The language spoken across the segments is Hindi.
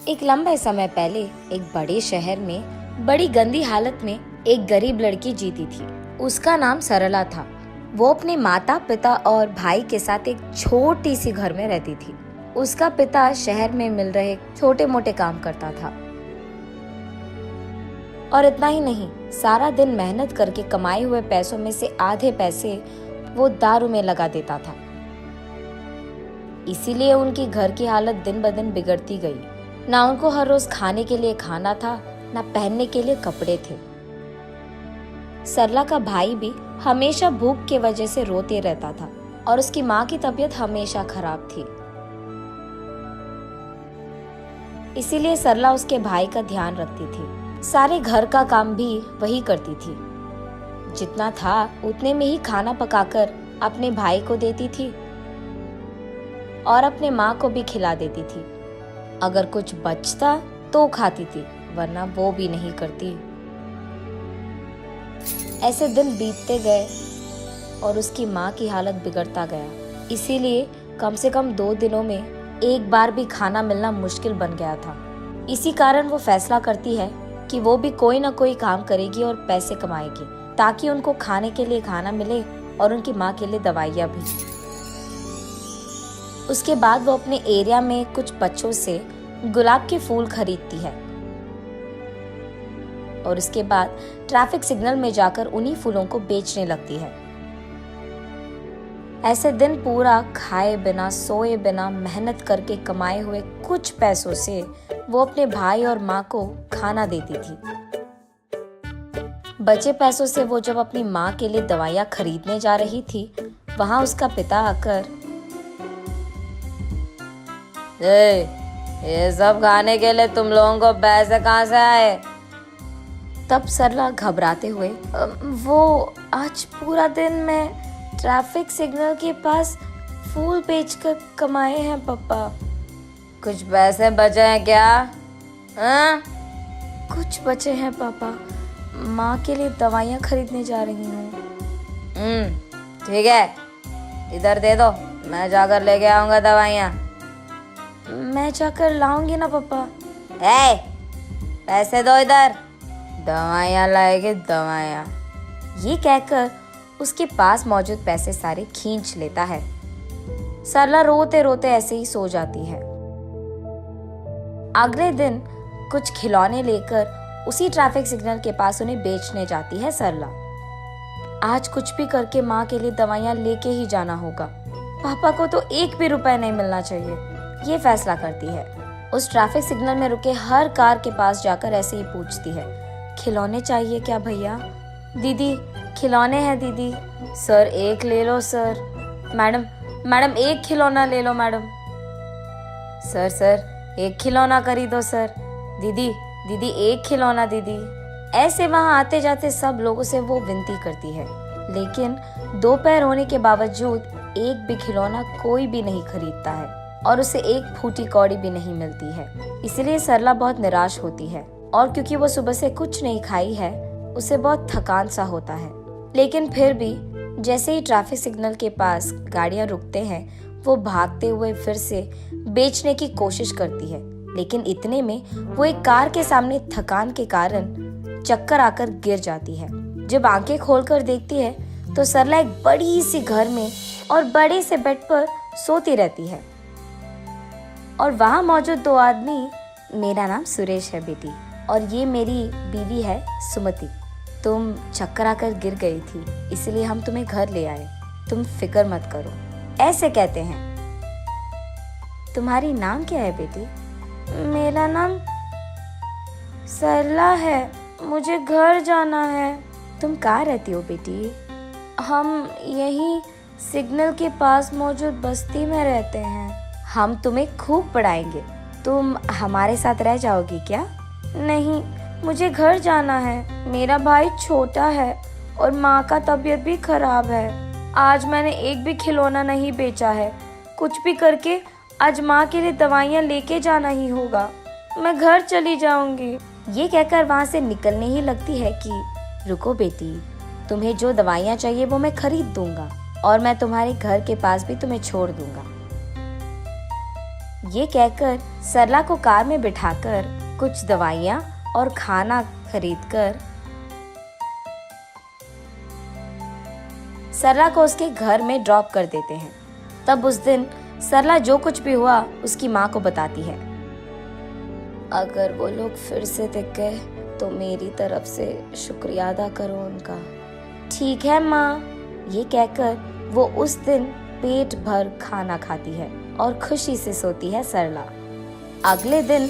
एक लंबे समय पहले एक बड़े शहर में बड़ी गंदी हालत में एक गरीब लड़की जीती थी। उसका नाम सरला था। वो अपने माता पिता और भाई के साथ एक छोटी सी घर में रहती थी। उसका पिता शहर में मिल रहे छोटे मोटे काम करता था और इतना ही नहीं, सारा दिन मेहनत करके कमाए हुए पैसों में से आधे पैसे वो दारू में लगा देता था। इसीलिए उनकी घर की हालत दिन ब दिन बिगड़ती गई। ना उनको हर रोज खाने के लिए खाना था, ना पहनने के लिए कपड़े थे। सरला का भाई भी हमेशा भूख की वजह से रोते रहता था और उसकी माँ की तबीयत हमेशा खराब थी। इसीलिए सरला उसके भाई का ध्यान रखती थी। सारे घर का काम भी वही करती थी। जितना था उतने में ही खाना पकाकर अपने भाई को देती थी और अपने माँ को भी खिला देती थी। अगर कुछ बचता तो खाती थी, वरना वो भी नहीं करती। ऐसे दिन बीतते गए और उसकी माँ की हालत बिगड़ता गया। इसीलिए कम से कम 2 दिनों में एक बार भी खाना मिलना मुश्किल बन गया था। इसी कारण वो फैसला करती है कि वो भी कोई ना कोई काम करेगी और पैसे कमाएगी, ताकि उनको खाने के लिए खाना मिले और उनकी माँ के लिए दवाइयाँ भी। उसके बाद वो अपने एरिया में कुछ बच्चों से गुलाब के फूल खरीदती है और उसके बाद ट्रैफिक सिग्नल में जाकर उन्हीं फूलों को बेचने लगती है। ऐसे दिन पूरा खाए बिना सोए बिना मेहनत करके कमाए हुए कुछ पैसों से वो अपने भाई और माँ को खाना देती थी। बचे पैसों से वो जब अपनी माँ के लिए दवाइयाँ खरीदने जा रही थी, वहां उसका पिता आकर, ये सब खाने के लिए तुम लोगों को पैसे कहाँ से आए? तब सरला घबराते हुए, वो आज पूरा दिन मैं ट्रैफिक सिग्नल के पास फूल बेचकर कमाए हैं पापा। कुछ पैसे बचे हैं क्या? हाँ? कुछ बचे हैं पापा, माँ के लिए दवाइयाँ खरीदने जा रही हूँ। ठीक है, इधर दे दो, मैं जाकर लेके आऊंगा दवाइयाँ। मैं जाकर लाऊंगी ना पापा। पैसे दो इधर, दवाइयाँ लाएगी दवाइयाँ। ये कहकर उसके पास मौजूद पैसे सारे खींच लेता है। सरला रोते रोते ऐसे ही सो जाती है। अगले दिन कुछ खिलौने लेकर उसी ट्रैफिक सिग्नल के पास उन्हें बेचने जाती है सरला। आज कुछ भी करके माँ के लिए दवाइयाँ लेके ही जाना होगा। पापा को तो 1 भी रुपए नहीं मिलना चाहिए, ये फैसला करती है। उस ट्रैफिक सिग्नल में रुके हर कार के पास जाकर ऐसे ही पूछती है, खिलौने चाहिए क्या भैया? दीदी खिलौने हैं दीदी। सर 1 ले लो सर। मैडम 1 खिलौना ले लो मैडम। सर 1 खिलौना खरीदो सर। दीदी 1 खिलौना दीदी। ऐसे वहां आते जाते सब लोगों से वो विनती करती है, लेकिन 2 पैर होने के बावजूद एक भी खिलौना कोई भी नहीं खरीदता है और उसे 1 फूटी कौड़ी भी नहीं मिलती है। इसलिए सरला बहुत निराश होती है और क्योंकि वो सुबह से कुछ नहीं खाई है, उसे बहुत थकान सा होता है। लेकिन फिर भी जैसे ही ट्रैफिक सिग्नल के पास गाड़ियां रुकते हैं, वो भागते हुए फिर से बेचने की कोशिश करती है। लेकिन इतने में वो एक कार के सामने थकान के कारण चक्कर आकर गिर जाती है। जब आंखें खोलकर देखती है तो सरला एक बड़ी सी घर में और बड़े से बेड पर सोती रहती है और वहां मौजूद 2 आदमी, मेरा नाम सुरेश है बेटी और ये मेरी बीवी है सुमति। तुम चक्कर आकर गिर गई थी, इसलिए हम तुम्हें घर ले आए। तुम फिक्र मत करो, ऐसे कहते हैं। तुम्हारी नाम क्या है बेटी? मेरा नाम सरला है, मुझे घर जाना है। तुम कहाँ रहती हो बेटी? हम यही सिग्नल के पास मौजूद बस्ती में रहते हैं। हम तुम्हें खूब पढ़ाएंगे, तुम हमारे साथ रह जाओगी क्या? नहीं, मुझे घर जाना है। मेरा भाई छोटा है और माँ का तबीयत भी खराब है। आज मैंने एक भी खिलौना नहीं बेचा है। कुछ भी करके आज माँ के लिए दवाइयाँ लेके जाना ही होगा। मैं घर चली जाऊंगी। ये कहकर वहाँ से निकलने ही लगती है कि रुको बेटी, तुम्हें जो दवाइयाँ चाहिए वो मैं खरीद दूंगा और मैं तुम्हारे घर के पास भी तुम्हें छोड़ दूंगा। ये कहकर सरला को कार में बिठाकर कुछ दवाइयाँ और खाना खरीदकर सरला को उसके घर में ड्रॉप कर देते हैं। तब उस दिन सरला जो कुछ भी हुआ उसकी माँ को बताती है। अगर वो लोग फिर से दिख गए तो मेरी तरफ से शुक्रिया अदा करो उनका। ठीक है माँ, ये कहकर वो उस दिन पेट भर खाना खाती है और खुशी से सोती है सरला। अगले दिन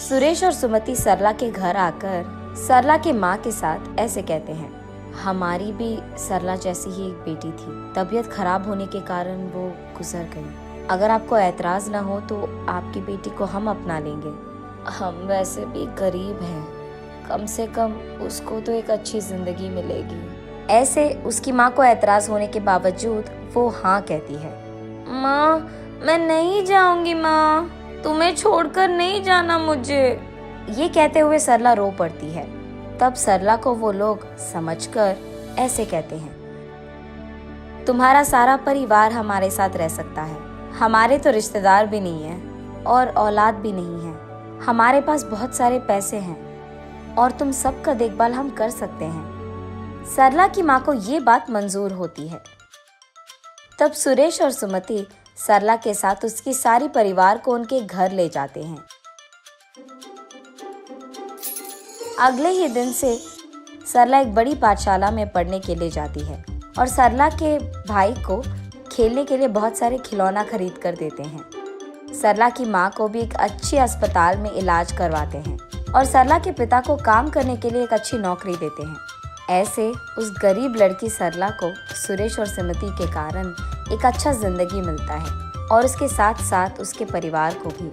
सुरेश और सुमति सरला के घर आकर सरला के माँ के साथ ऐसे कहते हैं, हमारी भी सरला जैसी ही एक बेटी थी, तबीयत खराब होने के कारण वो गुजर गई। अगर आपको ऐतराज न हो तो आपकी बेटी को हम अपना लेंगे। हम वैसे भी गरीब हैं, कम से कम उसको तो एक अच्छी जिंदगी मिलेगी। ऐसे उसकी माँ को ऐतराज होने के बावजूद वो हाँ कहती है। माँ, मैं नहीं जाऊंगी माँ, तुम्हें छोड़कर नहीं जाना मुझे। ये कहते हुए सरला रो पड़ती है। तब सरला को वो लोग समझकर ऐसे कहते हैं, तुम्हारा सारा परिवार हमारे साथ रह सकता है, हमारे तो रिश्तेदार भी नहीं है और औलाद भी नहीं है, हमारे पास बहुत सारे पैसे हैं और तुम सबका देखभाल हम कर सकते हैं। सरला की माँ को ये बात मंजूर होती है। तब सुरेश और सुमति सरला के साथ उसकी सारी परिवार को उनके घर ले जाते हैं। अगले ही दिन से सरला एक बड़ी पाठशाला में पढ़ने के लिए जाती है और सरला के भाई को खेलने के लिए बहुत सारे खिलौना खरीद कर देते हैं। सरला की माँ को भी एक अच्छी अस्पताल में इलाज करवाते हैं और सरला के पिता को काम करने के लिए एक अच्छी नौकरी देते हैं। ऐसे उस गरीब लड़की सरला को सुरेश और सुमति के कारण एक अच्छा जिंदगी मिलता है और उसके साथ साथ उसके परिवार को भी।